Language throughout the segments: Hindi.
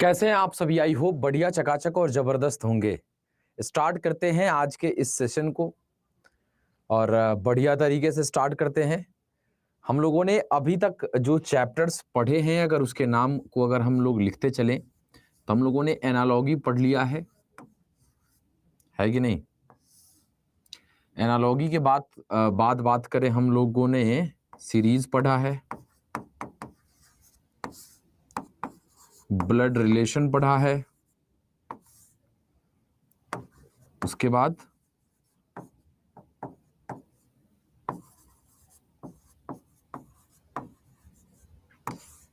कैसे हैं आप सभी? आई होप बढ़िया, चकाचक और जबरदस्त होंगे। स्टार्ट करते हैं आज के इस सेशन को और बढ़िया तरीके से स्टार्ट करते हैं। हम लोगों ने अभी तक जो चैप्टर्स पढ़े हैं, अगर उसके नाम को अगर हम लोग लिखते चलें तो हम लोगों ने एनालॉगी पढ़ लिया है कि नहीं? एनालॉगी के बाद बात करें, हम लोगों ने सीरीज पढ़ा है, ब्लड रिलेशन पढ़ा है, उसके बाद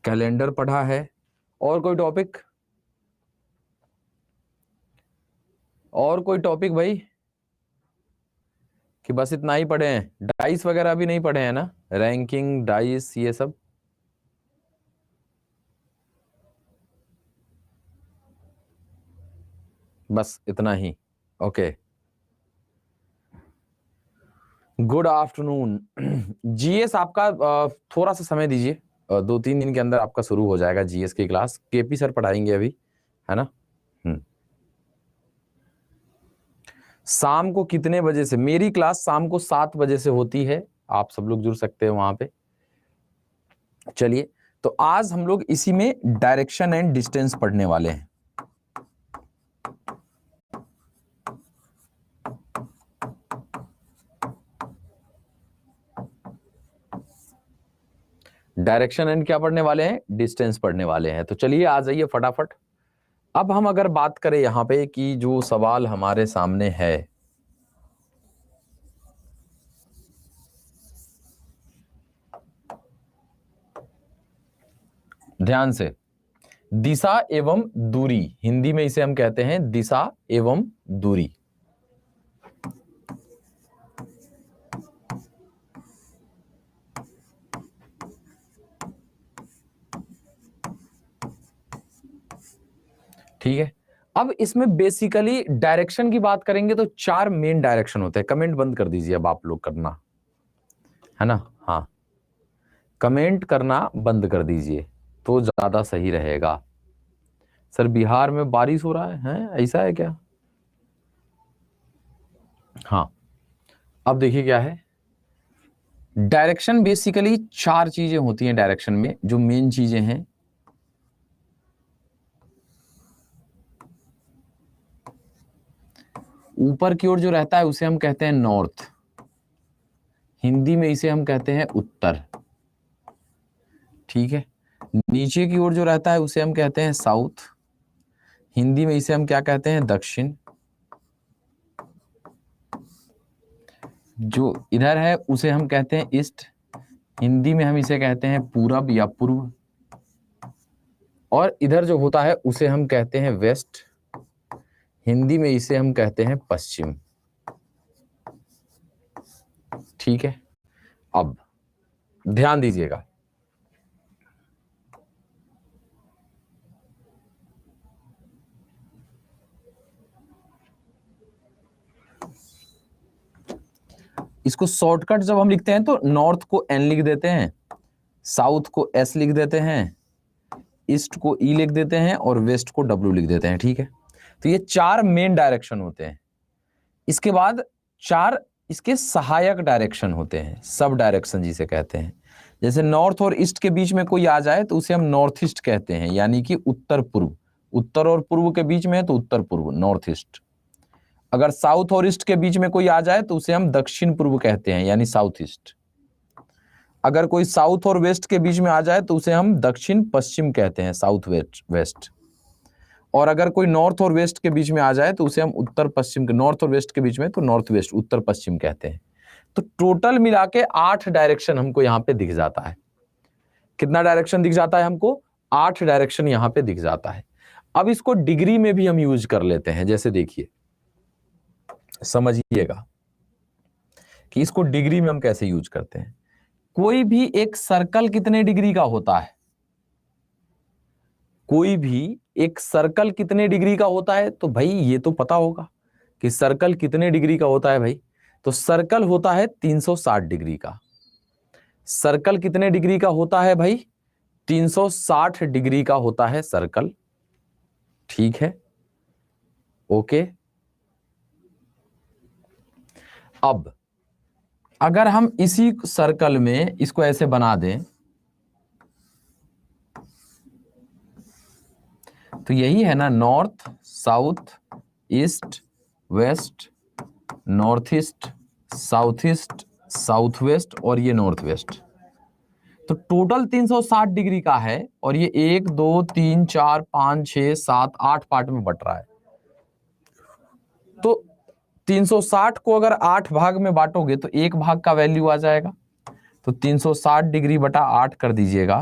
कैलेंडर पढ़ा है। और कोई टॉपिक? और कोई टॉपिक भाई? कि बस इतना ही पढ़े हैं? डाइस वगैरह भी नहीं पढ़े हैं ना? रैंकिंग, डाइस, ये सब? बस इतना ही? Okay, good afternoon. जीएस आपका थोड़ा सा समय दीजिए, 2-3 दिन के अंदर आपका शुरू हो जाएगा जीएस की क्लास। केपी सर पढ़ाएंगे अभी, है ना? शाम को कितने बजे से? मेरी क्लास शाम को 7 बजे से होती है, आप सब लोग जुड़ सकते हैं वहां पे। चलिए, तो आज हम लोग इसी में डायरेक्शन एंड डिस्टेंस पढ़ने वाले हैं। डायरेक्शन एंड क्या पढ़ने वाले हैं? डिस्टेंस पढ़ने वाले हैं। तो चलिए आ जाइए फटाफट। अब हम अगर बात करें यहां पे कि जो सवाल हमारे सामने है, ध्यान से, दिशा एवं दूरी, हिंदी में इसे हम कहते हैं दिशा एवं दूरी। ठीक है, अब इसमें बेसिकली डायरेक्शन की बात करेंगे तो 4 मेन डायरेक्शन होते हैं। कमेंट बंद कर दीजिए अब आप लोग करना, है ना? हाँ, कमेंट करना बंद कर दीजिए तो ज्यादा सही रहेगा। सर बिहार में बारिश हो रहा है? ऐसा है क्या? हाँ, अब देखिए क्या है। डायरेक्शन बेसिकली 4 चीजें होती हैं डायरेक्शन में, जो मेन चीजें हैं। ऊपर की ओर जो रहता है उसे हम कहते हैं नॉर्थ, हिंदी में इसे हम कहते हैं उत्तर। ठीक है, नीचे की ओर जो रहता है उसे हम कहते हैं साउथ, हिंदी में इसे हम क्या कहते हैं? दक्षिण। जो इधर है उसे हम कहते हैं ईस्ट, हिंदी में हम इसे कहते हैं पूरब या पूर्व। और इधर जो होता है उसे हम कहते हैं वेस्ट, हिंदी में इसे हम कहते हैं पश्चिम। ठीक है, अब ध्यान दीजिएगा, इसको शॉर्टकट जब हम लिखते हैं तो नॉर्थ को एन लिख देते हैं, साउथ को एस लिख देते हैं, ईस्ट को ई लिख देते हैं और वेस्ट को डब्ल्यू लिख देते हैं। ठीक है, तो ये 4 मेन डायरेक्शन होते हैं। इसके बाद 4 इसके सहायक डायरेक्शन होते हैं, सब डायरेक्शन जिसे कहते हैं। जैसे नॉर्थ और ईस्ट के बीच में कोई आ जाए तो उसे हम नॉर्थ ईस्ट कहते हैं, यानी कि उत्तर पूर्व। उत्तर और पूर्व के बीच में है तो उत्तर पूर्व, नॉर्थ ईस्ट। अगर साउथ और ईस्ट के बीच में कोई आ जाए तो उसे हम दक्षिण पूर्व कहते हैं, यानी साउथ ईस्ट। अगर कोई साउथ और वेस्ट के बीच में आ जाए तो उसे हम दक्षिण पश्चिम कहते हैं, साउथ वेस्ट। और अगर कोई नॉर्थ और वेस्ट के बीच में आ जाए तो उसे हम उत्तर पश्चिम के, नॉर्थ और वेस्ट के बीच में तो नॉर्थ वेस्ट, उत्तर पश्चिम कहते हैं। तो टोटल मिला के 8 डायरेक्शन हमको यहाँ पे दिख जाता है। कितना डायरेक्शन दिख जाता है हमको? 8 डायरेक्शन यहाँ पे दिख जाता है। अब इसको डिग्री में भी हम यूज कर लेते हैं। जैसे देखिए, समझिएगा कि इसको डिग्री में हम कैसे यूज करते हैं। कोई भी एक सर्कल कितने डिग्री का होता है? कोई भी एक सर्कल कितने डिग्री का होता है? तो भाई ये तो पता होगा कि सर्कल कितने डिग्री का होता है भाई। तो सर्कल होता है 360 डिग्री का। सर्कल कितने डिग्री का होता है भाई? 360 डिग्री का होता है सर्कल। ठीक है, ओके। अब अगर हम इसी सर्कल में इसको ऐसे बना दें तो यही है ना, north south east west, north east south east south west, और ये नॉर्थ वेस्ट। तो टोटल 360 डिग्री का है, और ये 1 2 3 4 5 6 7 8 पार्ट में बट रहा है। तो 360 को अगर 8 भाग में बांटोगे तो एक भाग का वैल्यू आ जाएगा। तो 360 डिग्री बटा 8 कर दीजिएगा,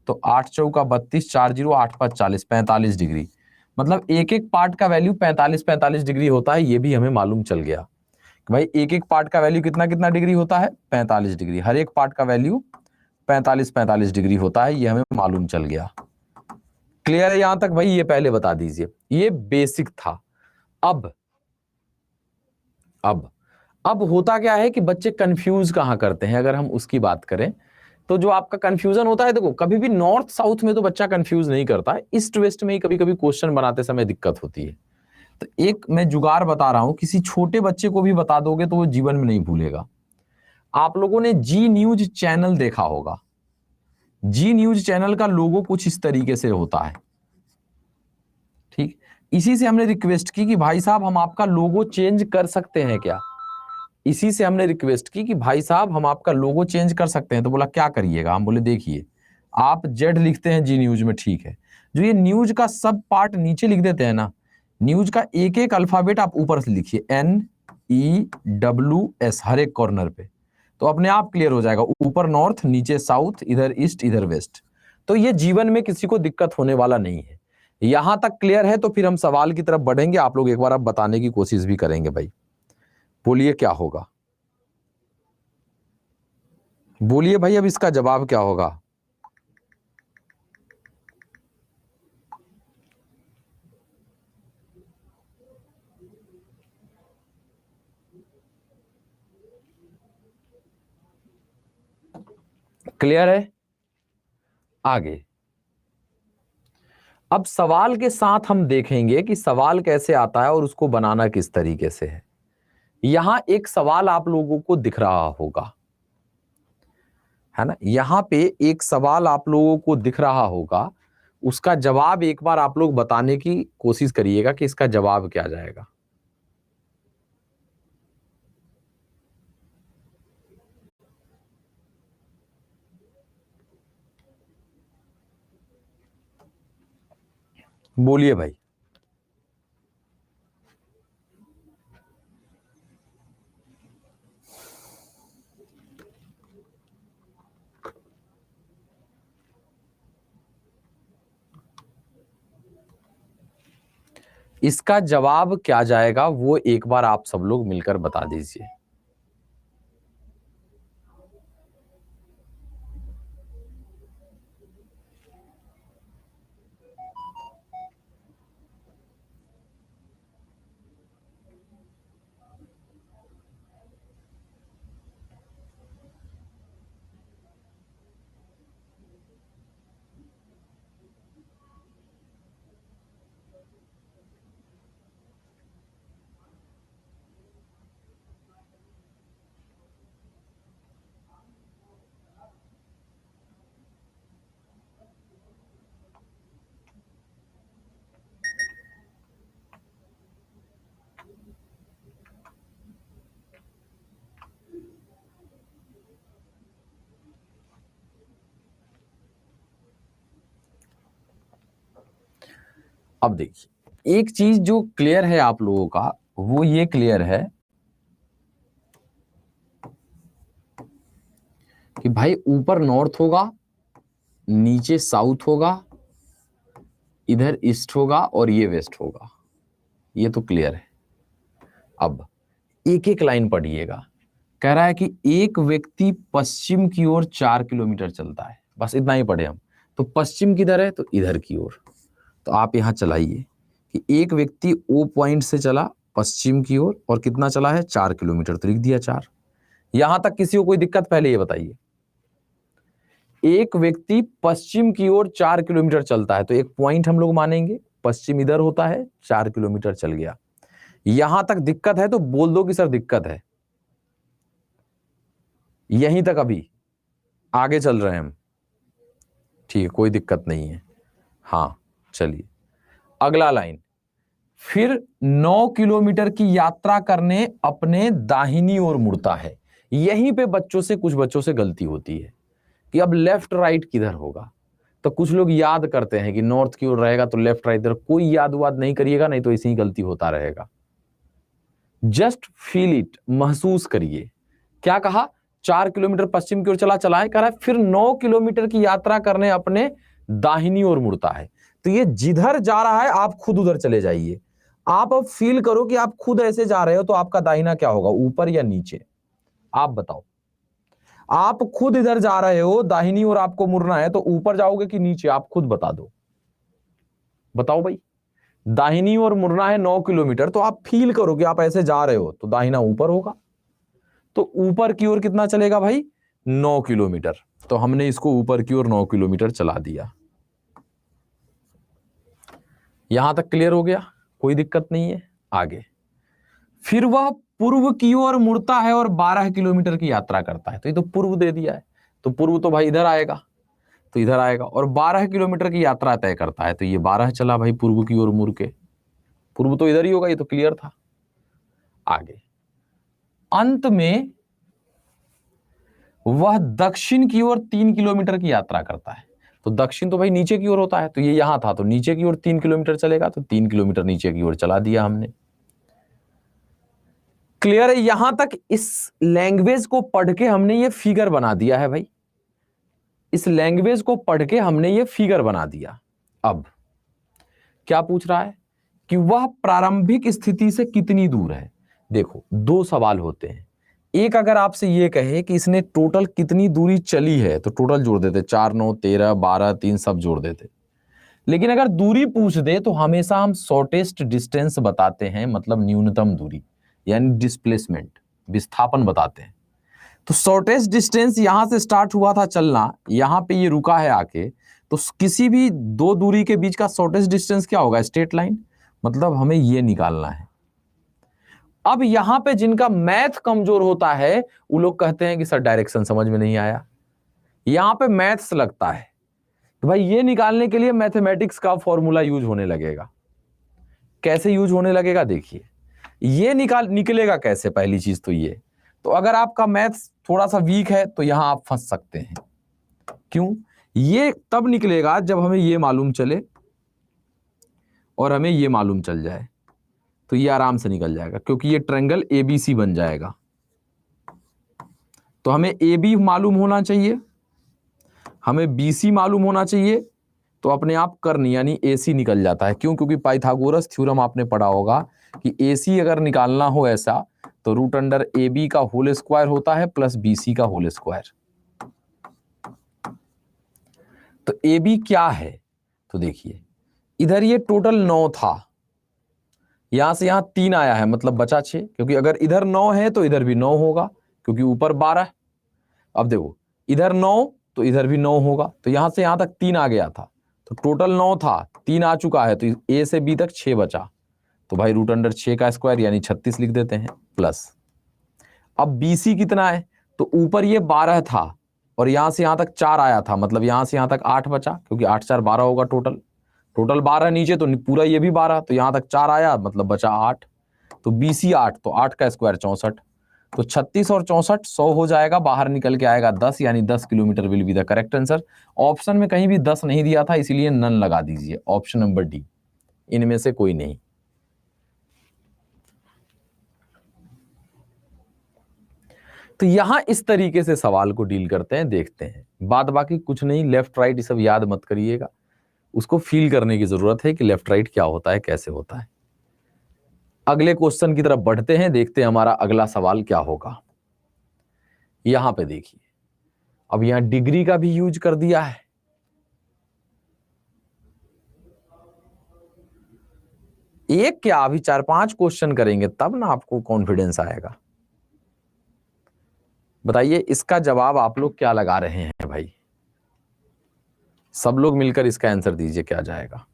तो 8 चौका 32, 4 0 8 5 40, 45 डिग्री। मतलब एक एक पार्ट का वैल्यू 45 डिग्री होता है। ये भी हमें मालूम चल गया कि भाई एक एक पार्ट का वैल्यू कितना कितना डिग्री होता है, 45 डिग्री। हर एक पार्ट का वैल्यू 45 डिग्री होता है, ये हमें मालूम चल गया। क्लियर है यहां तक भाई? ये पहले बता दीजिए, ये बेसिक था। अब होता क्या है कि बच्चे कंफ्यूज कहां करते हैं, अगर हम उसकी बात करें तो जो आपका कंफ्यूजन होता है, देखो कभी भी नॉर्थ साउथ में तो बच्चा कंफ्यूज नहीं करता है, ईस्ट वेस्ट में ही कभी कभी क्वेश्चन बनाते समय दिक्कत होती है। तो एक मैं जुगाड़ बता रहा हूं, किसी छोटे बच्चे को भी बता दोगे तो वो जीवन में नहीं भूलेगा। आप लोगों ने जी न्यूज चैनल देखा होगा। जी न्यूज चैनल का लोगो कुछ इस तरीके से होता है, ठीक। इसी से हमने रिक्वेस्ट की कि भाई साहब हम आपका लोगो चेंज कर सकते हैं क्या। इसी से हमने रिक्वेस्ट की कि भाई साहब हम आपका लोगो चेंज कर सकते हैं। तो बोला क्या करिएगा। हम बोले देखिए, आप जेड लिखते हैं जी न्यूज में, ठीक है, जो ये न्यूज का सब पार्ट नीचे लिख देते हैं ना, न्यूज का एक एक अल्फाबेट आप ऊपर से लिखिए, NEWS हर एक कॉर्नर पे, तो अपने आप क्लियर हो जाएगा। ऊपर नॉर्थ, नीचे साउथ, इधर ईस्ट, इधर वेस्ट। तो ये जीवन में किसी को दिक्कत होने वाला नहीं है। यहां तक क्लियर है तो फिर हम सवाल की तरफ बढ़ेंगे। आप लोग एक बार अब बताने की कोशिश भी करेंगे। भाई बोलिए क्या होगा, बोलिए भाई अब इसका जवाब क्या होगा। क्लियर है? आगे अब सवाल के साथ हम देखेंगे कि सवाल कैसे आता है और उसको बनाना किस तरीके से है। यहां एक सवाल आप लोगों को दिख रहा होगा, है ना, यहां पे एक सवाल आप लोगों को दिख रहा होगा। उसका जवाब एक बार आप लोग बताने की कोशिश करिएगा कि इसका जवाब क्या जाएगा। बोलिए भाई। इसका जवाब क्या जाएगा वो एक बार आप सब लोग मिलकर बता दीजिए। अब देखिए, एक चीज जो क्लियर है आप लोगों का, वो ये क्लियर है कि भाई ऊपर नॉर्थ होगा, नीचे साउथ होगा, इधर ईस्ट होगा और ये वेस्ट होगा। ये तो क्लियर है। अब एक एक लाइन पढ़िएगा। कह रहा है कि एक व्यक्ति पश्चिम की ओर 4 किलोमीटर चलता है। बस इतना ही पढ़े हम। तो पश्चिम किधर है, तो इधर की ओर। तो आप यहां चलाइए कि एक व्यक्ति ओ पॉइंट से चला पश्चिम की ओर और कितना चला है, 4 किलोमीटर, तो लिख दिया 4। यहां तक किसी को कोई दिक्कत, पहले ये बताइए। एक व्यक्ति पश्चिम की ओर 4 किलोमीटर चलता है, तो एक पॉइंट हम लोग मानेंगे पश्चिम इधर होता है, 4 किलोमीटर चल गया। यहां तक दिक्कत है तो बोल दो कि सर दिक्कत है, यहीं तक अभी आगे चल रहे हैं हम, ठीक है, कोई दिक्कत नहीं है। हाँ चलिए अगला लाइन, फिर 9 किलोमीटर की यात्रा करने अपने दाहिनी ओर मुड़ता है। यहीं पे बच्चों से, कुछ बच्चों से गलती होती है कि अब लेफ्ट राइट किधर होगा। तो कुछ लोग याद करते हैं कि नॉर्थ की ओर रहेगा तो लेफ्ट राइट इधर, कोई याद वाद नहीं करिएगा, नहीं तो ऐसी ही गलती होता रहेगा। जस्ट फील इट, महसूस करिए। क्या कहा, 4 किलोमीटर पश्चिम की ओर चला है, कह रहा है फिर 9 किलोमीटर की यात्रा करने अपने दाहिनी ओर मुड़ता है। तो ये जिधर जा रहा है आप खुद उधर चले जाइए। आप अब फील करो कि आप खुद ऐसे जा रहे हो तो आपका दाहिना क्या होगा, ऊपर या नीचे, आप बताओ। आप खुद इधर जा रहे हो, दाहिनी ओर आपको मुड़ना है, तो ऊपर जाओगे कि नीचे, आप खुद बता दो, बताओ भाई। दाहिनी ओर मुड़ना है 9 किलोमीटर, तो आप फील करो कि आप ऐसे जा रहे हो तो दाहिना ऊपर होगा। तो ऊपर की ओर कितना चलेगा भाई, 9 किलोमीटर। तो हमने इसको ऊपर की ओर 9 किलोमीटर चला दिया। यहां तक क्लियर हो गया, कोई दिक्कत नहीं है। आगे, फिर वह पूर्व की ओर मुड़ता है और 12 किलोमीटर की यात्रा करता है। तो ये तो पूर्व दे दिया है, तो पूर्व तो भाई इधर आएगा, तो इधर आएगा, और 12 किलोमीटर की यात्रा तय करता है। तो ये 12 चला भाई पूर्व की ओर मुड़ के, पूर्व तो इधर ही होगा, ये तो क्लियर था। आगे, अंत में वह दक्षिण की ओर 3 किलोमीटर की यात्रा करता है। तो दक्षिण तो भाई नीचे की ओर होता है, तो ये यहां था, तो नीचे की ओर 3 किलोमीटर चलेगा, तो 3 किलोमीटर नीचे की ओर चला दिया हमने। क्लियर है यहां तक। इस लैंग्वेज को पढ़ के हमने ये फिगर बना दिया है भाई, इस लैंग्वेज को पढ़ के हमने ये फिगर बना दिया। अब क्या पूछ रहा है कि वह प्रारंभिक स्थिति से कितनी दूर है। देखो दो सवाल होते हैं, एक अगर आपसे ये कहे कि इसने टोटल कितनी दूरी चली है तो टोटल जोड़ देते, 4 9 13 12 3 सब जोड़ देते। लेकिन अगर दूरी पूछ दे तो हमेशा हम शॉर्टेस्ट डिस्टेंस बताते हैं, मतलब न्यूनतम दूरी यानी डिस्प्लेसमेंट, विस्थापन बताते हैं। तो शॉर्टेस्ट डिस्टेंस यहां से स्टार्ट हुआ था चलना, यहां पे ये रुका है आके, तो किसी भी दो दूरी के बीच का शॉर्टेस्ट डिस्टेंस क्या होगा, स्ट्रेट लाइन, मतलब हमें ये निकालना है। अब यहां पे जिनका मैथ कमजोर होता है वो लोग कहते हैं कि सर डायरेक्शन समझ में नहीं आया, यहां पे मैथ्स लगता है, तो भाई ये निकालने के लिए मैथमेटिक्स का फॉर्मूला यूज होने लगेगा। कैसे यूज होने लगेगा देखिए, ये निकलेगा कैसे, पहली चीज तो ये, तो अगर आपका मैथ्स थोड़ा सा वीक है तो यहां आप फंस सकते हैं। क्यों, ये तब निकलेगा जब हमें ये मालूम चले और हमें ये मालूम चल जाए, तो ये आराम से निकल जाएगा, क्योंकि ये ट्रायंगल एबीसी बन जाएगा। तो हमें ए बी मालूम होना चाहिए, हमें बीसी मालूम होना चाहिए, तो अपने आप कर्ण यानी एसी निकल जाता है। क्यों, क्योंकि पाइथागोरस थ्योरम आपने पढ़ा होगा कि एसी अगर निकालना हो ऐसा तो रूट अंडर ए बी का होल स्क्वायर होता है प्लस बीसी का होल स्क्वायर। तो ए बी क्या है, तो देखिए इधर ये टोटल 9 था, यहां से यहां 3 आया है, मतलब बचा 6, क्योंकि अगर इधर 9 है तो इधर भी 9 होगा, क्योंकि ऊपर 12 है। अब देखो इधर 9 तो इधर भी 9 होगा, तो यहां से यहां तक 3 आ गया था, तो टोटल 9 था, 3 आ चुका है, तो ए से बी तक 6 बचा, तो भाई रूट अंडर 6 का स्क्वायर यानी 36 लिख देते हैं प्लस। अब बीसी कितना है, तो ऊपर ये 12 था और यहां से यहां तक 4 आया था, मतलब यहां से यहां तक 8 बचा, क्योंकि 8 4 12 होगा टोटल, टोटल 12 नीचे तो पूरा ये भी 12, तो यहां तक 4 आया, मतलब बचा 8, तो बीसी 8, तो 8 का स्क्वायर 64, तो 36 और 64 100 हो जाएगा, बाहर निकल के आएगा 10, यानी 10 kilometre will be the correct answer. Option में कहीं भी 10 नहीं दिया था, इसीलिए नन लगा दीजिए, ऑप्शन नंबर डी, इनमें से कोई नहीं। तो यहां इस तरीके से सवाल को डील करते हैं, देखते हैं, बाद बाकी कुछ नहीं, लेफ्ट राइट ये सब याद मत करिएगा, उसको फील करने की जरूरत है कि लेफ्ट राइट क्या होता है, कैसे होता है। अगले क्वेश्चन की तरफ बढ़ते हैं, देखते हैं हमारा अगला सवाल क्या होगा। यहां पे देखिए, अब यहां डिग्री का भी यूज कर दिया है, एक क्या अभी 4-5 क्वेश्चन करेंगे तब ना आपको कॉन्फिडेंस आएगा। बताइए इसका जवाब आप लोग क्या लगा रहे हैं भाई, सब लोग मिलकर इसका आंसर दीजिए क्या जाएगा।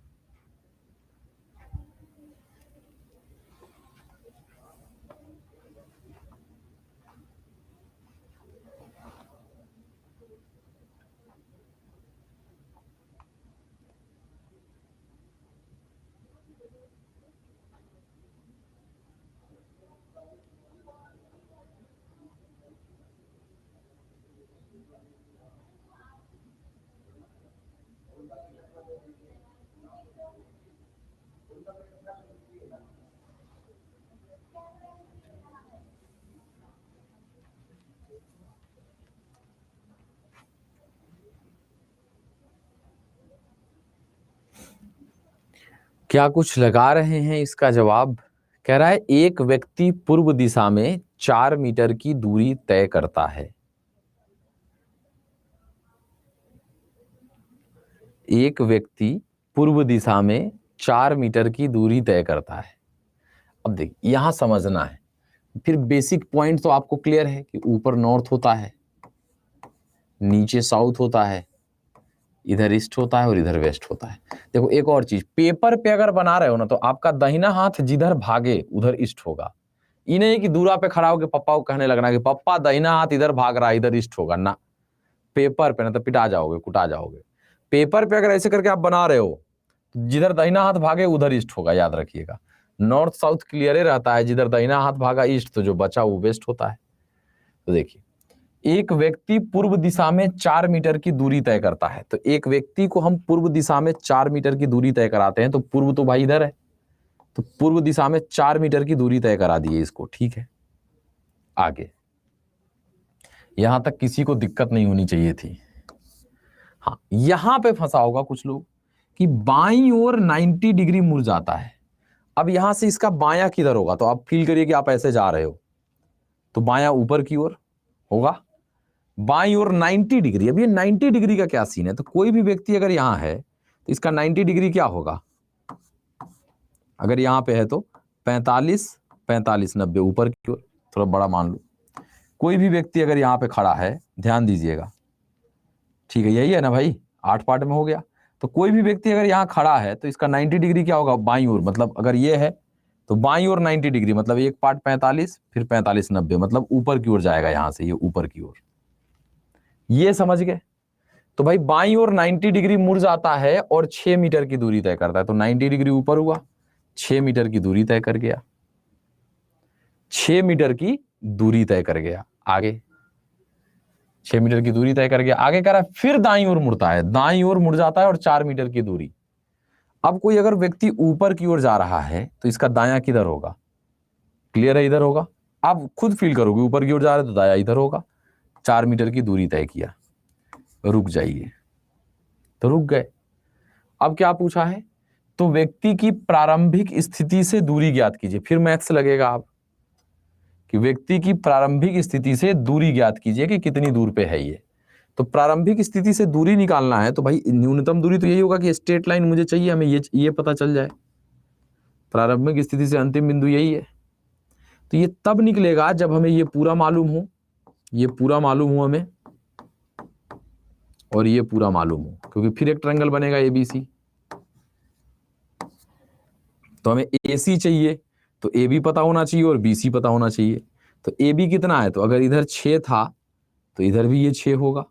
क्या कुछ लगा रहे हैं इसका जवाब? कह रहा है एक व्यक्ति पूर्व दिशा में 4 मीटर की दूरी तय करता है। एक व्यक्ति पूर्व दिशा में 4 मीटर की दूरी तय करता है। अब देख यहां समझना है, फिर बेसिक पॉइंट तो आपको क्लियर है कि ऊपर नॉर्थ होता है, नीचे साउथ होता है, इधर ईस्ट होता है और इधर वेस्ट होता है। देखो एक और चीज, पेपर पे अगर बना रहे हो ना तो आपका दाहिना हाथ जिधर भागे उधर ईस्ट होगा। ये नहीं कि दूरा पे खड़ा होकर पापा को कहने लगना कि पापा दाहिना हाथ इधर भाग रहा है इधर ईस्ट होगा ना। पेपर पे ना तो पिटा जाओगे, कुटा जाओगे। पेपर पे अगर ऐसे करके आप बना रहे हो तो जिधर दाहिना हाथ भागे उधर ईस्ट होगा, याद रखिएगा। नॉर्थ साउथ क्लियर रहता है, जिधर दाहिना हाथ भागा ईस्ट तो जो बचा वो वेस्ट होता है। तो देखिए एक व्यक्ति पूर्व दिशा में 4 मीटर की दूरी तय करता है, तो एक व्यक्ति को हम पूर्व दिशा में 4 मीटर की दूरी तय कराते हैं, तो पूर्व तो भाई इधर है, तो पूर्व दिशा में 4 मीटर की दूरी तय करा दिए इसको। ठीक है, आगे यहां तक किसी को दिक्कत नहीं होनी चाहिए थी। हाँ यहां पे फंसा होगा कुछ लोग कि बाईं ओर 90 डिग्री मुड़ जाता है। अब यहां से इसका बायां किधर होगा, तो आप फील करिए कि आप ऐसे जा रहे हो तो बायां ऊपर की ओर होगा, बाईं ओर 90 डिग्री। अब ये 90 डिग्री का क्या सीन है, तो कोई भी व्यक्ति अगर यहां है तो इसका 90 डिग्री क्या होगा, अगर यहां पे है तो 45 45 90 ऊपर की ओर, थोड़ा बड़ा मान लो। कोई भी व्यक्ति अगर यहां पे खड़ा है, ध्यान दीजिएगा, ठीक है यही है ना भाई, 8 पार्ट में हो गया। तो कोई भी व्यक्ति अगर यहां खड़ा है तो इसका 90 डिग्री क्या होगा, बाईं ओर। मतलब अगर ये है तो बाईं ओर 90 डिग्री, मतलब एक पार्ट 45 फिर 45 90, मतलब ऊपर की ओर जाएगा, यहां से ये ऊपर की ओर। ये समझ गए? तो भाई बाईं ओर 90 डिग्री मुड़ जाता है और 6 मीटर की दूरी तय करता है, तो 90 डिग्री ऊपर हुआ, 6 मीटर की दूरी तय कर गया, 6 मीटर की दूरी तय कर गया। आगे 6 मीटर की दूरी तय कर गया, आगे कह रहा है फिर दाईं ओर मुड़ता है, दाईं ओर मुड़ जाता है और 4 मीटर की दूरी। अब कोई अगर व्यक्ति ऊपर की ओर जा रहा है तो इसका दायां किधर होगा, क्लियर है इधर होगा। आप खुद फील करोगे ऊपर की ओर जा रहे तो दायां इधर होगा। 4 मीटर की दूरी तय किया, रुक जाइए, तो रुक गए। अब क्या पूछा है, तो व्यक्ति की प्रारंभिक स्थिति से दूरी ज्ञात कीजिए। फिर मैथ्स लगेगा आप कि व्यक्ति की प्रारंभिक स्थिति से दूरी ज्ञात कीजिए कि कितनी दूर पे है ये। तो प्रारंभिक स्थिति से दूरी निकालना है तो भाई न्यूनतम दूरी तो यही होगा कि स्ट्रेट लाइन मुझे चाहिए, हमें ये पता चल जाए प्रारंभिक स्थिति से अंतिम बिंदु यही है। तो ये तब निकलेगा जब हमें ये पूरा मालूम हो, ये पूरा मालूम हो हमें, और ये पूरा मालूम हो, क्योंकि फिर एक ट्रायंगल बनेगा एबीसी। तो हमें एसी चाहिए तो ए बी पता होना चाहिए और बीसी पता होना चाहिए। तो ए बी कितना है, तो अगर इधर 6 था तो इधर भी ये 6 होगा।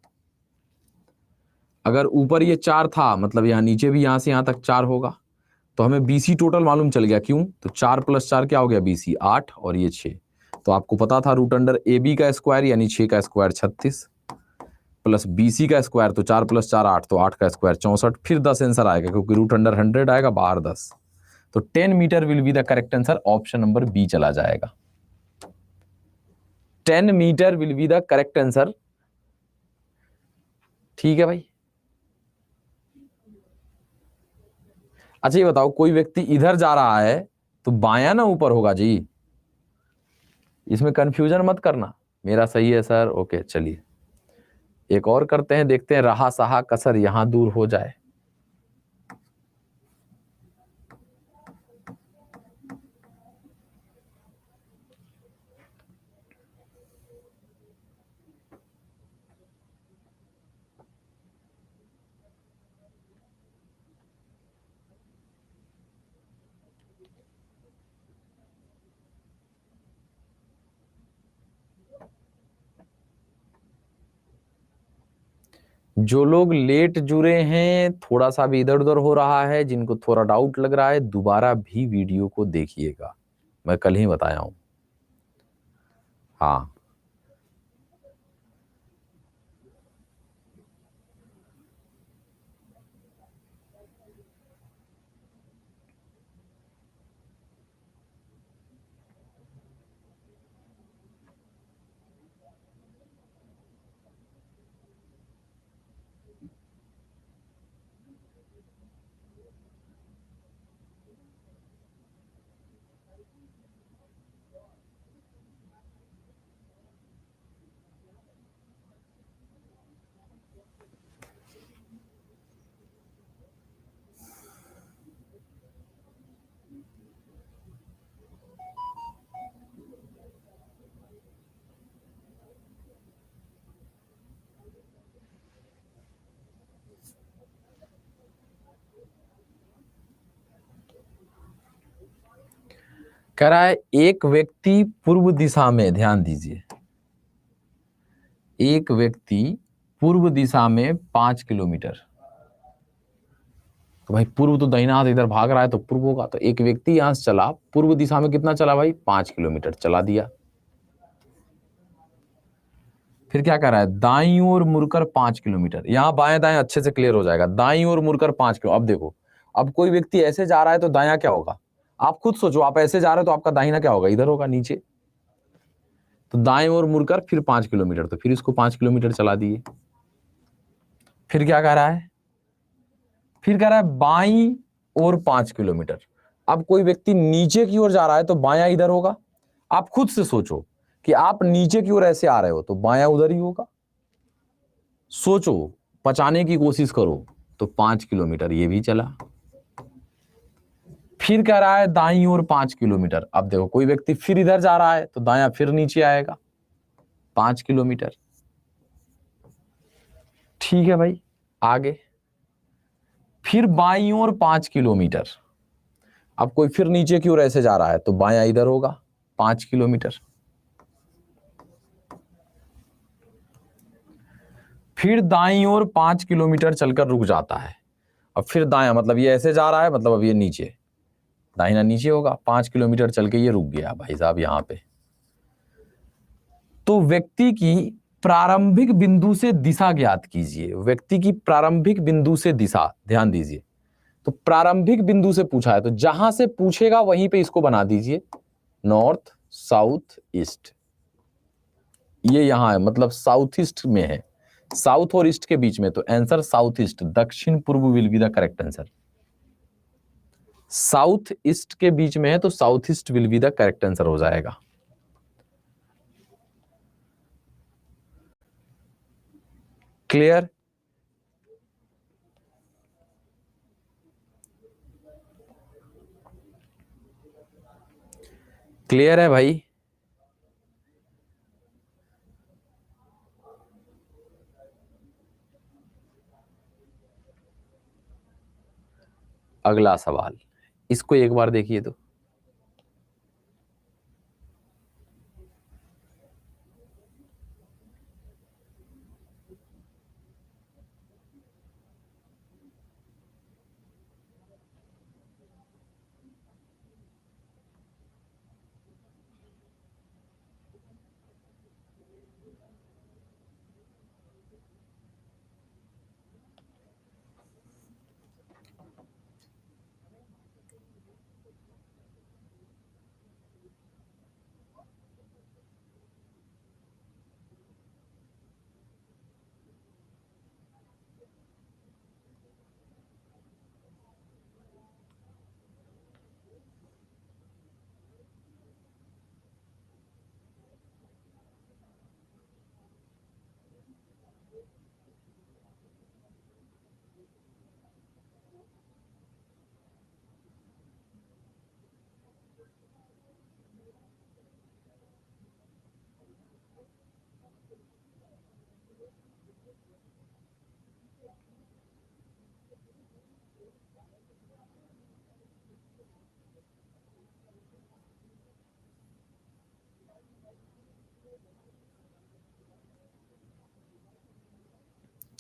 अगर ऊपर ये 4 था मतलब यहाँ नीचे भी यहां से यहां तक 4 होगा। तो हमें बीसी टोटल मालूम चल गया, क्यों, तो 4 + 4 क्या हो गया बीसी 8 और ये 6। तो आपको पता था रूट अंडर ए बी का स्क्वायर यानी 6 का स्क्वायर 36 प्लस बीसी का स्क्वायर, तो 4 + 4 8, तो 8 का स्क्वायर 64, फिर 10 आंसर आएगा क्योंकि रूट अंडर 100 आएगा, बाहर 10। तो 10 metre will be the correct answer, option number B चला जाएगा। 10 metre will be the correct answer. ठीक है भाई। अच्छा ये बताओ, कोई व्यक्ति इधर जा रहा है तो बायां ना ऊपर होगा जी, इसमें कंफ्यूजन मत करना। मेरा सही है सर, ओके चलिए एक और करते हैं, देखते हैं रहा सहा कसर यहां दूर हो जाए। जो लोग लेट जुड़े हैं, थोड़ा सा भी इधर उधर हो रहा है, जिनको थोड़ा डाउट लग रहा है, दोबारा भी वीडियो को देखिएगा, मैं कल ही बताया हूं। हाँ कह रहा है एक व्यक्ति पूर्व दिशा में, ध्यान दीजिए, एक व्यक्ति पूर्व दिशा में 5 किलोमीटर, तो भाई पूर्व तो दाहिना हाथ इधर भाग रहा है तो पूर्व होगा, तो एक व्यक्ति यहां से चला पूर्व दिशा में, कितना चला भाई 5 किलोमीटर चला दिया। फिर क्या कर रहा है, दाईं ओर मुड़कर 5 किलोमीटर, यहां बाएं दाएं अच्छे से क्लियर हो जाएगा, दाईं ओर मुड़कर 5 किलो। अब देखो, अब कोई व्यक्ति ऐसे जा रहा है तो दायां क्या होगा, आप खुद सोचो, आप ऐसे जा रहे हो तो आपका दाहिना क्या होगा, इधर होगा नीचे, तो दाएं ओर मुड़कर फिर 5 किलोमीटर, तो फिर इसको 5 किलोमीटर चला दिए। फिर क्या कह रहा है, फिर कह रहा है बाईं ओर 5 किलोमीटर। अब कोई व्यक्ति नीचे की ओर जा रहा है तो बायां इधर होगा, आप खुद से सोचो कि आप नीचे की ओर ऐसे आ रहे हो तो बायां उधर ही होगा, सोचो, पचाने की कोशिश करो, तो 5 किलोमीटर ये भी चला। फिर कह रहा है दाईं ओर 5 किलोमीटर, अब देखो कोई व्यक्ति फिर इधर जा रहा है तो दायां फिर नीचे आएगा 5 किलोमीटर। ठीक है भाई, आगे फिर बाईं ओर 5 किलोमीटर, अब कोई फिर नीचे की ओर ऐसे जा रहा है तो बायां इधर होगा 5 किलोमीटर। फिर दाईं ओर 5 किलोमीटर चलकर रुक जाता है, अब फिर दायां, मतलब ये ऐसे जा रहा है, मतलब अब ये नीचे, दाहिना नीचे होगा, 5 किलोमीटर चल के ये रुक गया भाई साहब यहां पे। तो व्यक्ति की प्रारंभिक बिंदु से दिशा ज्ञात कीजिए, व्यक्ति की प्रारंभिक बिंदु से दिशा, ध्यान दीजिए, तो प्रारंभिक बिंदु से पूछा है तो जहां से पूछेगा वहीं पे इसको बना दीजिए, नॉर्थ साउथ ईस्ट, ये यहां है, मतलब साउथ ईस्ट में है, साउथ और ईस्ट के बीच में, तो आंसर साउथ ईस्ट, दक्षिण पूर्व will be the correct answer. South east के बीच में है तो south east will be the correct answer हो जाएगा। क्लियर, क्लियर है भाई। अगला सवाल, इसको एक बार देखिए तो,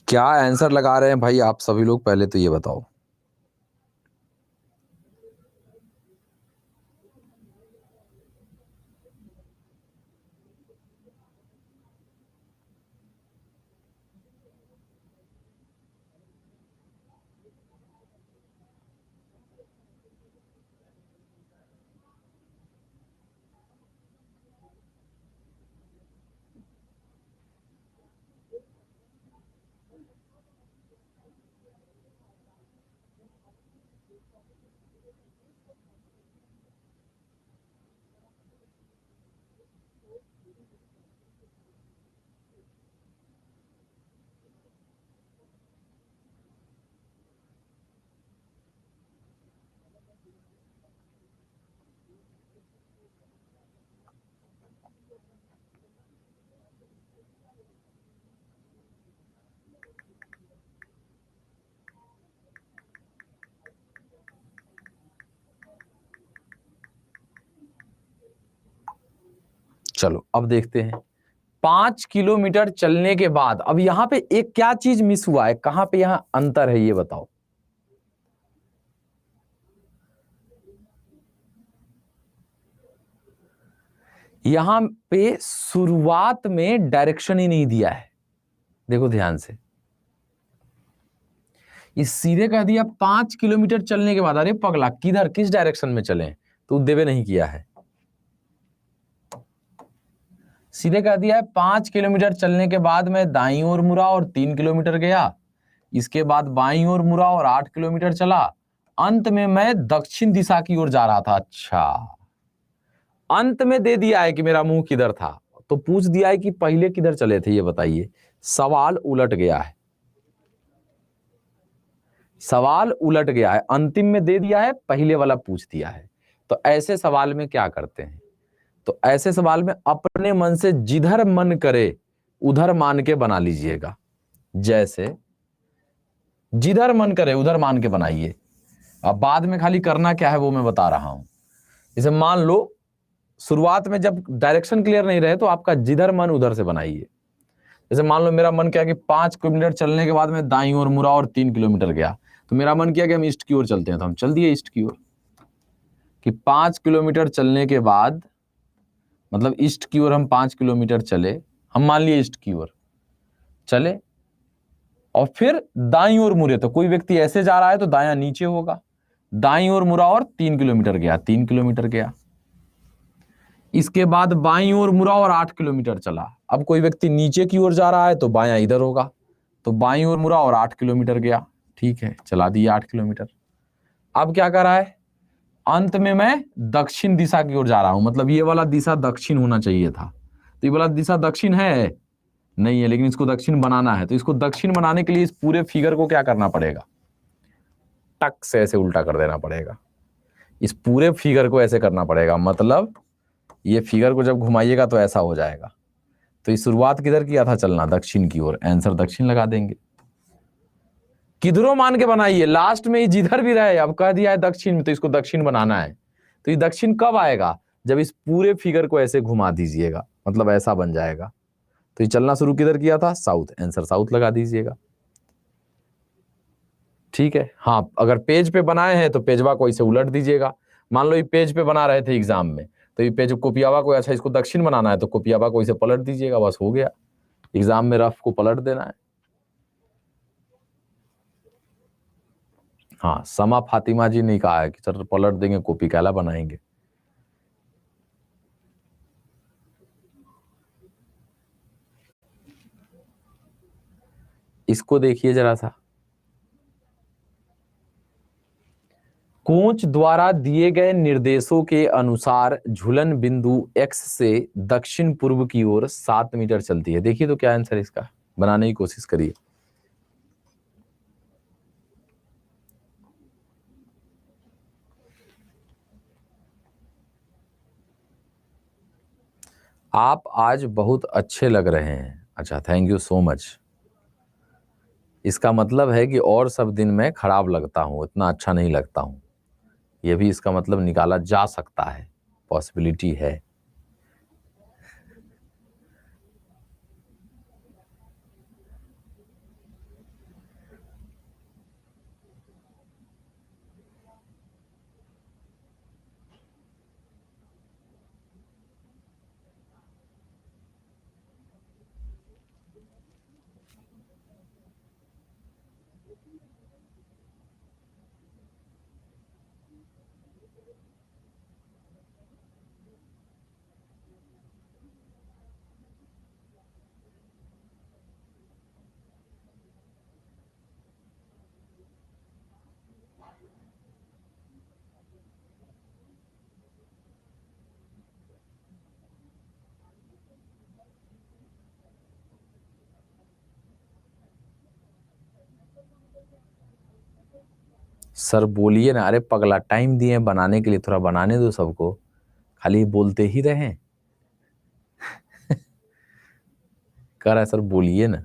क्या आंसर लगा रहे हैं भाई आप सभी लोग, पहले तो ये बताओ। चलो अब देखते हैं 5 किलोमीटर चलने के बाद, अब यहां पे एक क्या चीज मिस हुआ है, कहां पे यहां अंतर है ये बताओ। यहां पे शुरुआत में डायरेक्शन ही नहीं दिया है, देखो ध्यान से, इस सीधे कह दिया 5 किलोमीटर चलने के बाद, अरे पगला किधर किस डायरेक्शन में चलें, तो देवे नहीं किया है। सीधे कह दिया है 5 किलोमीटर चलने के बाद मैं दाईं ओर मुड़ा और 3 किलोमीटर गया, इसके बाद बाईं ओर मुड़ा और 8 किलोमीटर चला, अंत में मैं दक्षिण दिशा की ओर जा रहा था। अच्छा, अंत में दे दिया है कि मेरा मुंह किधर था, तो पूछ दिया है कि पहले किधर चले थे, ये बताइए। सवाल उलट गया है, सवाल उलट गया है, अंतिम में दे दिया है, पहले वाला पूछ दिया है। तो ऐसे सवाल में क्या करते हैं, तो ऐसे सवाल में अपने मन से जिधर मन करे उधर मान के बना लीजिएगा। जैसे जिधर मन करे उधर मान के बनाइए, अब बाद में खाली करना क्या है वो मैं बता रहा हूं। जैसे मान लो शुरुआत में जब डायरेक्शन क्लियर नहीं रहे तो आपका जिधर मन उधर से बनाइए। जैसे मान लो मेरा मन क्या कि 5 किलोमीटर चलने के बाद मैं दाईं ओर मुड़ा और 3 किलोमीटर गया, तो मेरा मन किया कि हम ईस्ट की ओर चलते हैं, तो हम चल दिए ईस्ट की ओर। कि 5 किलोमीटर चलने के बाद मतलब ईस्ट की ओर हम 5 किलोमीटर चले, हम मान लिए ईस्ट की ओर चले और फिर दाईं ओर मुड़े, तो कोई व्यक्ति ऐसे जा रहा है तो दायां नीचे होगा, दाईं ओर मुड़ा और 3 किलोमीटर गया, 3 किलोमीटर गया। इसके बाद बाईं ओर मुड़ा और 8 किलोमीटर चला, अब कोई व्यक्ति नीचे की ओर जा रहा है तो बायां इधर होगा, तो बाईं ओर मुड़ा और 8 किलोमीटर गया, ठीक है, चला दिया 8 किलोमीटर। अब क्या कर रहा है, अंत में मैं दक्षिण दिशा की ओर जा रहा हूं, मतलब ये वाला दिशा दक्षिण होना चाहिए था, तो ये वाला दिशा दक्षिण है नहीं है, लेकिन इसको दक्षिण बनाना है, तो इसको दक्षिण बनाने के लिए इस पूरे फिगर को क्या करना पड़ेगा, टक से ऐसे उल्टा कर देना पड़ेगा, इस पूरे फिगर को ऐसे करना पड़ेगा, मतलब ये फिगर को जब घुमाइएगा तो ऐसा हो जाएगा। तो इस शुरुआत किधर किया था चलना, दक्षिण की ओर, आंसर दक्षिण लगा देंगे। किधरों मान के बनाइए, लास्ट में जिधर भी रहे, अब कह दिया है दक्षिण में तो इसको दक्षिण बनाना है, तो ये दक्षिण कब आएगा, जब इस पूरे फिगर को ऐसे घुमा दीजिएगा, मतलब ऐसा बन जाएगा। तो ये चलना शुरू किधर किया था, साउथ, आंसर साउथ लगा दीजिएगा। ठीक है, हाँ, अगर पेज पे बनाए हैं तो पेजवा को इसे उलट दीजिएगा। मान लो ये पेज पे बना रहे थे एग्जाम में, तो ये पेज कोपियावा को, अच्छा इसको दक्षिण बनाना है तो कोपियावा को इसे पलट दीजिएगा, बस हो गया। एग्जाम में रफ को पलट देना है। हाँ, समा फातिमा जी ने कहा है कि सर पलट देंगे, कॉपी कैला बनाएंगे। इसको देखिए जरा सा, कोच द्वारा दिए गए निर्देशों के अनुसार झूलन बिंदु एक्स से दक्षिण पूर्व की ओर 7 मीटर चलती है। देखिए तो क्या आंसर इसका, बनाने की कोशिश करिए। आप आज बहुत अच्छे लग रहे हैं। अच्छा, थैंक यू सो मच। इसका मतलब है कि और सब दिन मैं खराब लगता हूं, इतना अच्छा नहीं लगता हूं, यह भी इसका मतलब निकाला जा सकता है, पॉसिबिलिटी है। सर बोलिए ना, अरे पगला टाइम दिए बनाने के लिए, थोड़ा बनाने दो सबको, खाली बोलते ही रहें। कह रहा है सर बोलिए ना।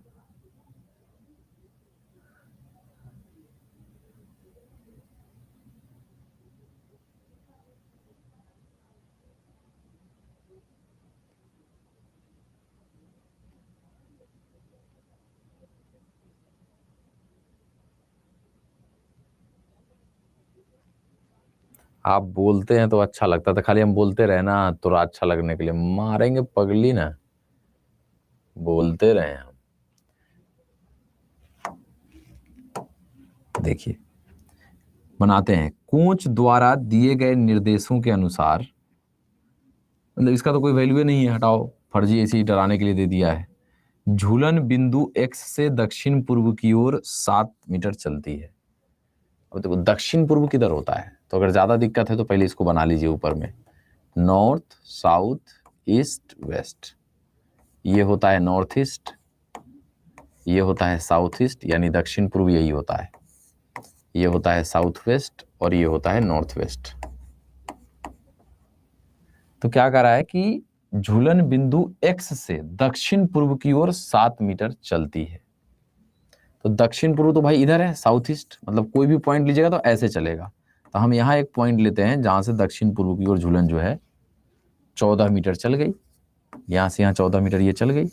आप बोलते हैं तो अच्छा लगता था, खाली हम बोलते रहे ना तो अच्छा लगने के लिए, मारेंगे पगली ना, बोलते रहे हम। देखिए बनाते हैं, कोच द्वारा दिए गए निर्देशों के अनुसार, मतलब इसका तो कोई वैल्यू नहीं है, हटाओ, फर्जी ऐसे ही डराने के लिए दे दिया है। झूलन बिंदु एक्स से दक्षिण पूर्व की ओर 7 मीटर चलती है। अब देखो दक्षिण पूर्व किधर होता है, तो अगर ज्यादा दिक्कत है तो पहले इसको बना लीजिए ऊपर में, नॉर्थ साउथ ईस्ट वेस्ट, ये होता है नॉर्थ ईस्ट, ये होता है साउथ ईस्ट, यानी दक्षिण पूर्व यही होता है, ये होता है साउथ वेस्ट और ये होता है नॉर्थ वेस्ट। तो क्या कर रहा है कि झूलन बिंदु एक्स से दक्षिण पूर्व की ओर 7 मीटर चलती है। तो दक्षिण पूर्व तो भाई इधर है, साउथ ईस्ट, मतलब कोई भी पॉइंट लीजिएगा तो ऐसे चलेगा। तो हम यहाँ एक पॉइंट लेते हैं जहां से दक्षिण पूर्व की ओर झूलन जो है 14 मीटर चल गई, यहां से यहाँ 14 मीटर ये चल गई,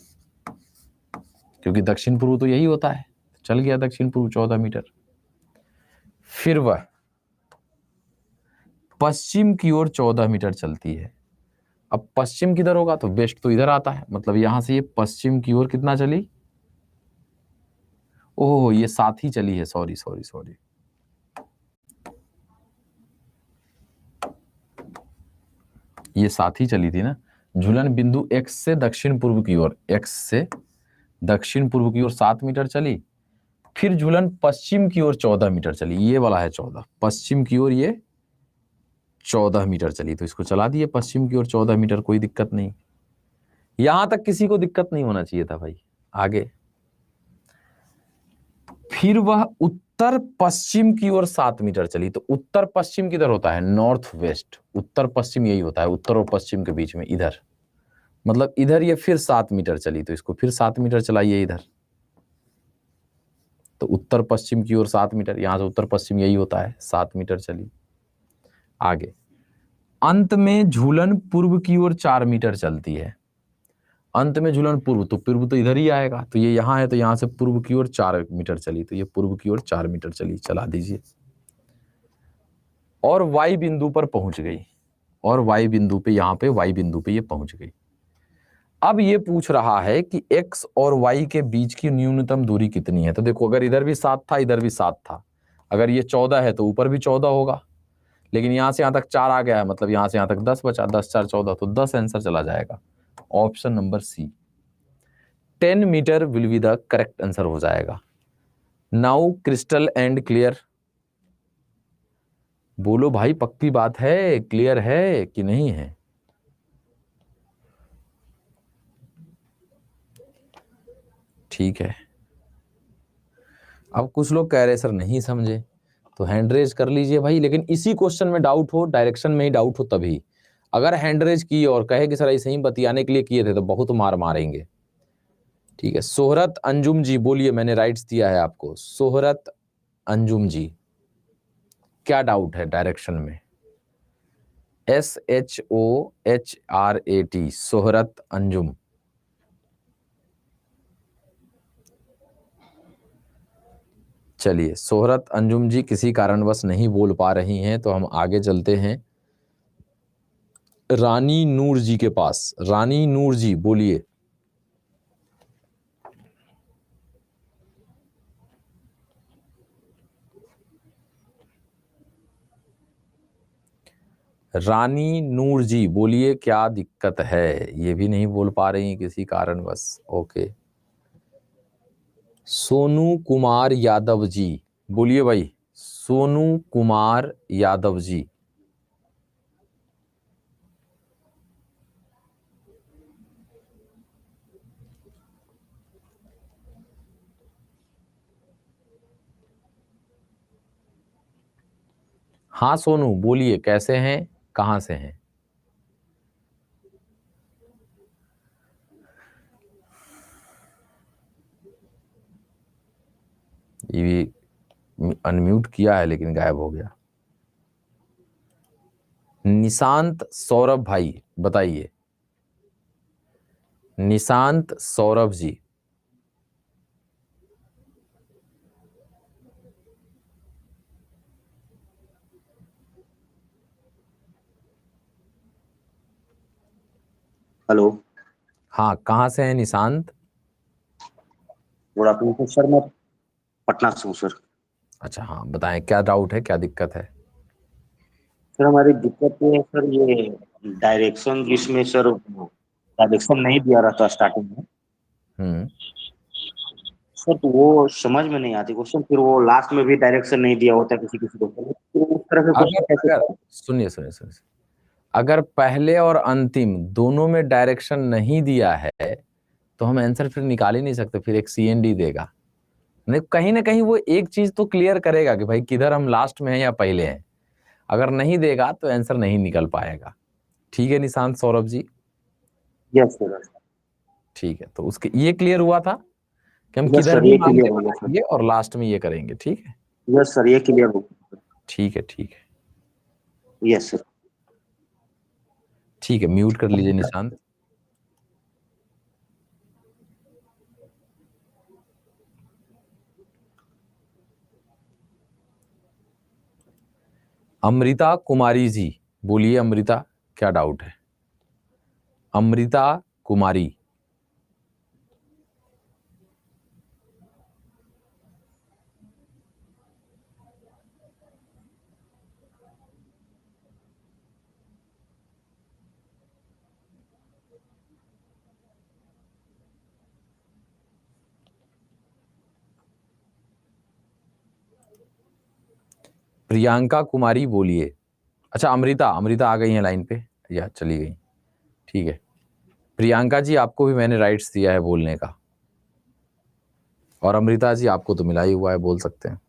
क्योंकि दक्षिण पूर्व तो यही होता है, चल गया दक्षिण पूर्व 14 मीटर। फिर वह पश्चिम की ओर 14 मीटर चलती है। अब पश्चिम किधर होगा, तो वेस्ट तो इधर आता है, मतलब यहां से ये पश्चिम की ओर कितना चली, ओह ये साथ ही चली है, सॉरी सॉरी सॉरी, ये साथ ही चली थी ना। झूलन बिंदु एक्स से दक्षिण पूर्व की ओर, एक्स से दक्षिण पूर्व की ओर 7 मीटर चली, फिर झूलन पश्चिम की ओर 14 मीटर चली, ये वाला है 14, पश्चिम की ओर ये 14 मीटर चली, तो इसको चला दिए पश्चिम की ओर 14 मीटर, कोई दिक्कत नहीं। यहां तक किसी को दिक्कत नहीं होना चाहिए था भाई। आगे, फिर वह उत्तर पश्चिम की ओर 7 मीटर चली, तो उत्तर पश्चिम किधर होता है, नॉर्थ वेस्ट, उत्तर पश्चिम यही होता है, उत्तर और पश्चिम के बीच में इधर, मतलब इधर ये फिर 7 मीटर चली, तो इसको फिर 7 मीटर चलाइए इधर, तो उत्तर पश्चिम की ओर 7 मीटर, यहां से उत्तर पश्चिम यही होता है, 7 मीटर चली। आगे, अंत में झूलन पूर्व की ओर 4 मीटर चलती है, अंत में झूलन पूर्व, तो पूर्व तो इधर ही आएगा, तो ये यहां है, तो यहां से पूर्व की ओर 4 मीटर चली, तो ये पूर्व की ओर 4 मीटर चली, चला दीजिए, और वाई बिंदु पर पहुंच गई, और वाई बिंदु पे, यहां पे वाई बिंदु पे ये पहुंच गई। अब ये पूछ रहा है कि x और y के बीच की न्यूनतम दूरी कितनी है। तो देखो अगर इधर भी 7 था, इधर भी 7 था, अगर ये 14 है तो ऊपर भी 14 होगा, लेकिन यहां से यहां तक 4 आ गया है, मतलब यहां से यहां तक 10 बचा, 10 4 14, तो 10 आंसर चला जाएगा, option number C, 10 metre will be the correct answer हो जाएगा। नाउ क्रिस्टल एंड क्लियर, बोलो भाई पक्की बात है, क्लियर है कि नहीं है? ठीक है। अब कुछ लोग कह रहे सर नहीं समझे, तो हैंड रेज कर लीजिए भाई, लेकिन इसी क्वेश्चन में डाउट हो, डायरेक्शन में ही डाउट हो तभी। अगर हैंड रेज की और कहे कि सर ऐसे ही बतियाने के लिए किए थे तो बहुत मार मारेंगे। ठीक है, सोहरत अंजुम जी बोलिए, मैंने राइट्स दिया है आपको, सोहरत अंजुम जी, क्या डाउट है डायरेक्शन में? SHOHRAT, सोहरत अंजुम। चलिए, सोहरत अंजुम जी किसी कारणवश नहीं बोल पा रही हैं, तो हम आगे चलते हैं रानी नूर जी के पास। रानी नूर जी बोलिए। रानी नूर जी बोलिए, क्या दिक्कत है? ये भी नहीं बोल पा रही किसी कारणवश, ओके। सोनू कुमार यादव जी बोलिए भाई, सोनू कुमार यादव जी। हाँ सोनू बोलिए, कैसे हैं, कहां से हैं? ये अनम्यूट किया है लेकिन गायब हो गया। निशांत सौरभ भाई बताइए, निशांत सौरभ जी। हेलो। हाँ, कहाँ से हैं निशांत? गुड आफ्टरनून सर, मैं पटना से हूँ सर। अच्छा, हाँ बताएं, क्या डाउट है, क्या दिक्कत है? सर हमारी दिक्कत ये है सर, ये डायरेक्शन जिसमें सर डायरेक्शन नहीं दिया रहता स्टार्टिंग में हम्म। सर, तो वो समझ में नहीं आती क्वेश्चन, फिर वो लास्ट में भी डायरेक्शन नहीं दिया होता किसी किसी को, तो उस तरह के अगर क्वेश्चन कैसे अगर सर? सुनिए सुनिए सुनिए, अगर पहले और अंतिम दोनों में डायरेक्शन नहीं दिया है तो हम आंसर फिर निकाल ही नहीं सकते, फिर एक CND देगा। नहीं, कहीं ना कहीं वो एक चीज तो क्लियर करेगा कि भाई किधर हम लास्ट में हैं या पहले हैं। अगर नहीं देगा तो आंसर नहीं निकल पाएगा। ठीक है निशांत सौरभ जी? Yes sir. ठीक है, तो उसके ये क्लियर हुआ था कि हम यस किधर सर, भी ये मान के क्लियर हो गया सर। बनाएंगे और लास्ट में ये करेंगे। ठीक है। यस सर, ये क्लियर हो गया। ठीक है ठीक है। Yes sir. ठीक है, म्यूट कर लीजिए निशांत। अमृता कुमारी जी, बोलिए अमृता, क्या डाउट है? अमृता कुमारी। प्रियंका कुमारी बोलिए। अच्छा, अमृता, अमृता आ गई हैं लाइन पे या चली गई? ठीक है, प्रियंका जी आपको भी मैंने राइट्स दिया है बोलने का, और अमृता जी आपको तो मिला ही हुआ है, बोल सकते हैं।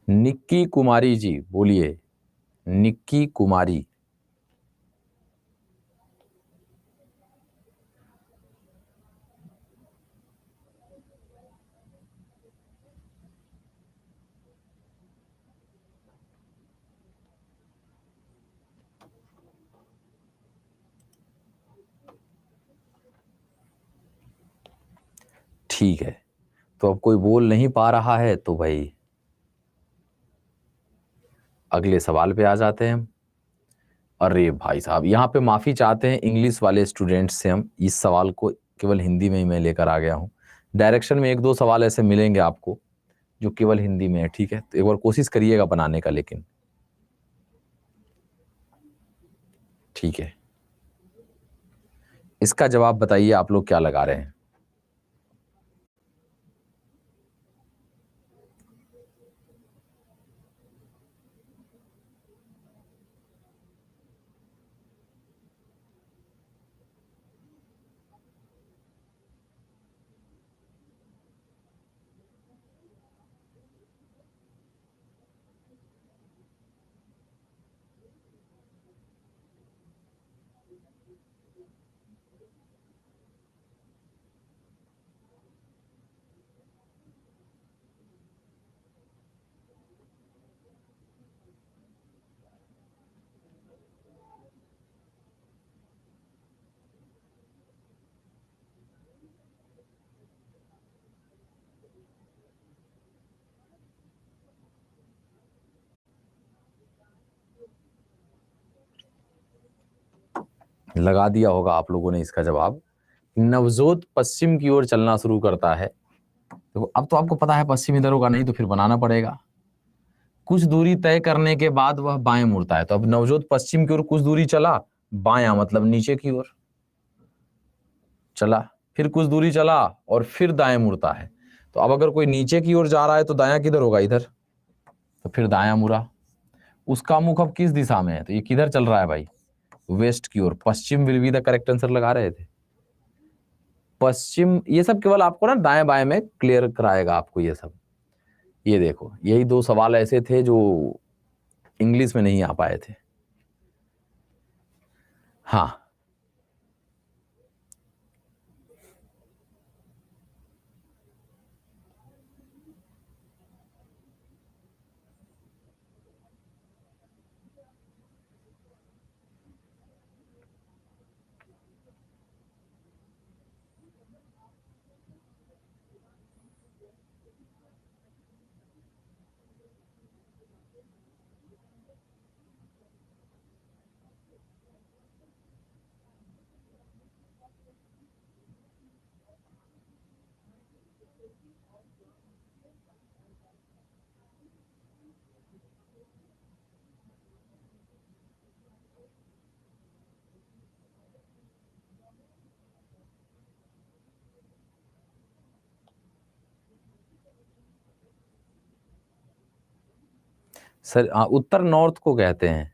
निक्की कुमारी जी बोलिए, निक्की कुमारी। ठीक है, तो अब कोई बोल नहीं पा रहा है तो भाई अगले सवाल पे आ जाते हैं हम। अरे भाई साहब, यहाँ पे माफी चाहते हैं इंग्लिश वाले स्टूडेंट्स से, हम इस सवाल को केवल हिंदी में ही मैं लेकर आ गया हूँ। डायरेक्शन में एक दो सवाल ऐसे मिलेंगे आपको जो केवल हिंदी में है। ठीक है, तो एक बार कोशिश करिएगा बनाने का, लेकिन ठीक है। इसका जवाब बताइए आप लोग क्या लगा रहे हैं? लगा दिया होगा आप लोगों ने इसका जवाब। नवजोत पश्चिम की ओर चलना शुरू करता है। देखो, अब तो आपको पता है पश्चिम इधर होगा, नहीं तो फिर बनाना पड़ेगा। कुछ दूरी तय करने के बाद वह बाएं मुड़ता है, तो अब नवजोत पश्चिम की ओर कुछ दूरी चला, बायां मतलब नीचे की ओर चला, फिर कुछ दूरी चला और फिर दाएं मुड़ता है। तो अब अगर कोई नीचे की ओर जा रहा है तो दायां किधर होगा? इधर। तो फिर दायां मुड़ा। उसका मुख अब किस दिशा में है? तो ये किधर चल रहा है भाई? वेस्ट की ओर। पश्चिम will be the correct answer लगा रहे थे। पश्चिम, ये सब केवल आपको ना दाएं बाएं में क्लियर कराएगा आपको ये सब। ये देखो, यही दो सवाल ऐसे थे जो इंग्लिश में नहीं आ पाए थे। हाँ, सर उत्तर नॉर्थ को कहते हैं।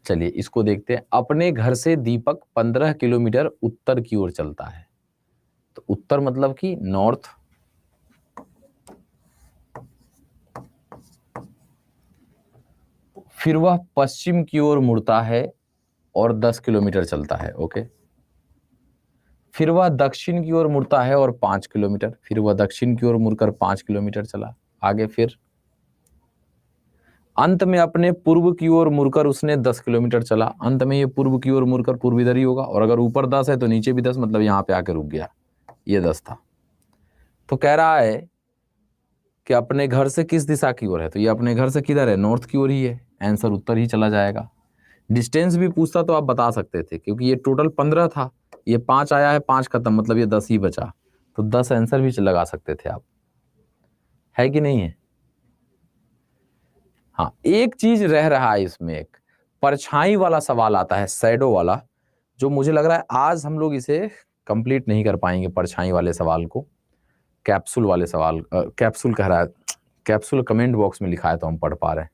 चलिए इसको देखते हैं। अपने घर से दीपक 15 किलोमीटर उत्तर की ओर चलता है। तो उत्तर मतलब कि नॉर्थ। फिर वह पश्चिम की ओर मुड़ता है और 10 किलोमीटर चलता है। ओके। फिर वह दक्षिण की ओर मुड़ता है और 5 किलोमीटर। फिर वह दक्षिण की ओर मुड़कर 5 किलोमीटर चला आगे। फिर अंत में अपने पूर्व की ओर मुड़कर उसने 10 किलोमीटर चला। अंत में ये पूर्व की ओर मुड़कर पूर्व इधर ही होगा, और अगर ऊपर 10 है तो नीचे भी 10, मतलब यहां पे आके रुक गया। ये 10 था। तो कह रहा है कि अपने घर से किस दिशा की ओर है, तो ये अपने घर से किधर है, नॉर्थ की ओर ही है। आंसर उत्तर ही चला जाएगा। डिस्टेंस भी पूछता तो आप बता सकते थे, क्योंकि ये टोटल 15 था, ये 5 आया है, 5 खत्म, मतलब ये 10 ही बचा। तो 10 आंसर भी लगा सकते थे आप, है कि नहीं है। हाँ, एक चीज रह रहा है इसमें, एक परछाई वाला सवाल आता है, शैडो वाला, जो मुझे लग रहा है आज हम लोग इसे कंप्लीट नहीं कर पाएंगे। परछाई वाले सवाल को, कैप्सूल वाले सवाल, कैप्सूल कह रहा है, कैप्सूल कमेंट बॉक्स में लिखा है तो हम पढ़ पा रहे हैं।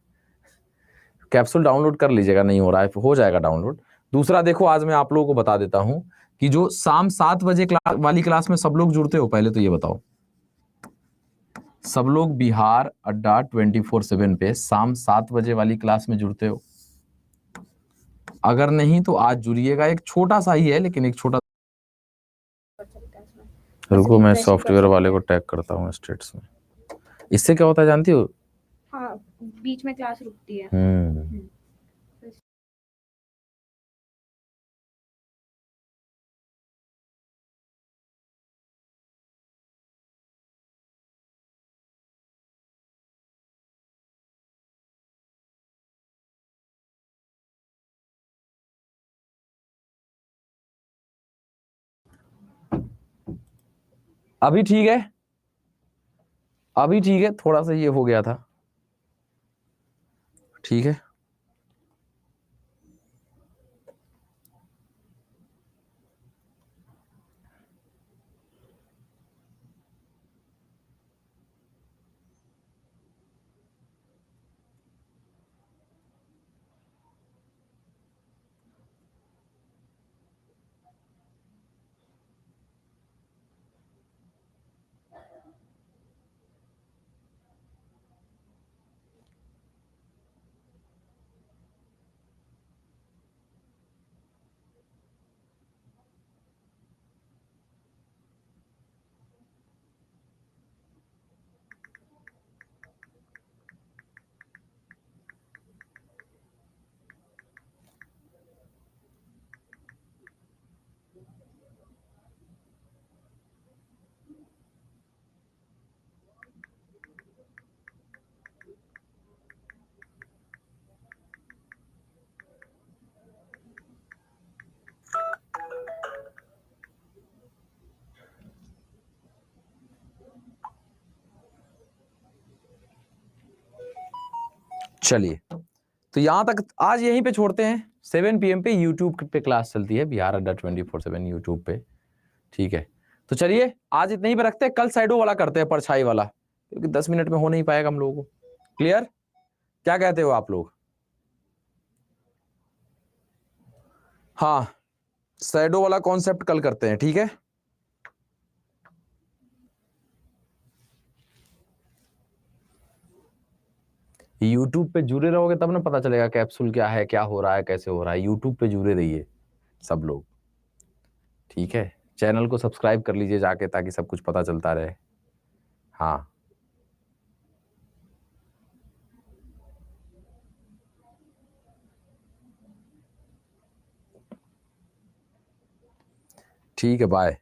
कैप्सूल डाउनलोड कर लीजिएगा, नहीं हो रहा है, हो जाएगा डाउनलोड। दूसरा देखो, आज मैं आप लोगों को बता देता हूं कि जो शाम 7 बजे वाली क्लास में सब लोग जुड़ते हो, पहले तो ये बताओ, सब लोग बिहार अड्डा 24/7 पे शाम 7 बजे वाली क्लास में जुड़ते हो? अगर नहीं तो आज जुड़िएगा। एक छोटा सा ही है, लेकिन एक छोटा, रुको मैं सॉफ्टवेयर वाले को टैग करता हूँ स्टेट्स में। इससे क्या होता है जानती हो? हाँ, बीच में क्लास रुकती है। अभी ठीक है, अभी ठीक है, थोड़ा सा ये हो गया था, ठीक है। चलिए, तो यहां तक आज यहीं पे छोड़ते हैं। 7 PM पे यूट्यूब पे क्लास चलती है, बिहार अड्डा 24/7 यूट्यूब पे, ठीक है। तो चलिए आज इतने ही पे रखते हैं, कल साइडो वाला करते हैं, परछाई वाला, क्योंकि 10 मिनट में हो नहीं पाएगा हम लोगों को। क्लियर? क्या कहते हो आप लोग? हाँ, शैडो वाला कॉन्सेप्ट कल करते हैं, ठीक है। यूट्यूब पे जुड़े रहोगे तब ना पता चलेगा कैप्सूल क्या है, क्या हो रहा है, कैसे हो रहा है। यूट्यूब पे जुड़े रहिए सब लोग, ठीक है। चैनल को सब्सक्राइब कर लीजिए जाके, ताकि सब कुछ पता चलता रहे। हाँ, ठीक है, बाय।